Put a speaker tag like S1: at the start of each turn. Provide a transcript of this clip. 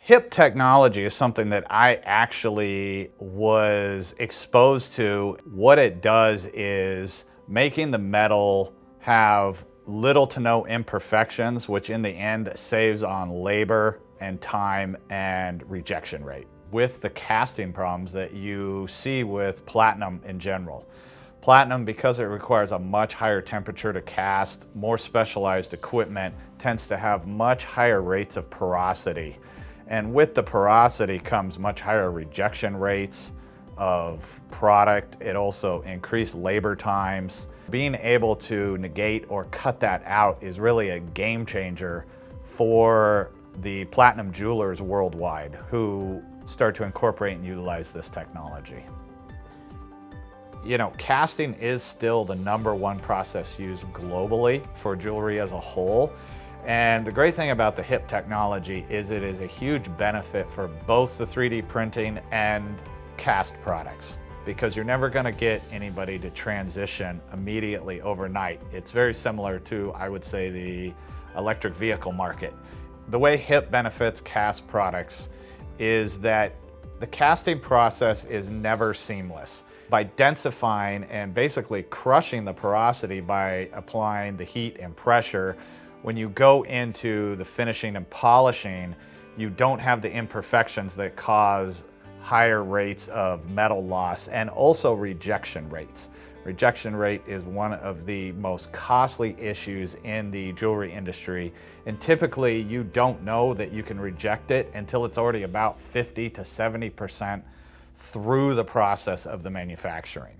S1: HIP technology is something that I actually was exposed to. What it does is making the metal have little to no imperfections, which in the end saves on labor and time and rejection rate. With the casting problems that you see with platinum in general. Platinum, because it requires a much higher temperature to cast, more specialized equipment, tends to have much higher rates of porosity. And with the porosity comes much higher rejection rates of product. It also increased labor times. Being able to negate or cut that out is really a game changer for the platinum jewelers worldwide who start to incorporate and utilize this technology. You know, casting is still the #1 process used globally for jewelry as a whole. And the great thing about the HIP technology is it is a huge benefit for both the 3D printing and cast products, because you're never going to get anybody to transition immediately overnight. It's very similar to, I would say, the electric vehicle market. The way HIP benefits cast products is that the casting process is never seamless. By densifying and basically crushing the porosity by applying the heat and pressure, when you go into the finishing and polishing, you don't have the imperfections that cause higher rates of metal loss and also rejection rates. Rejection rate is one of the most costly issues in the jewelry industry, and typically you don't know that you can reject it until it's already about 50 to 70% through the process of the manufacturing.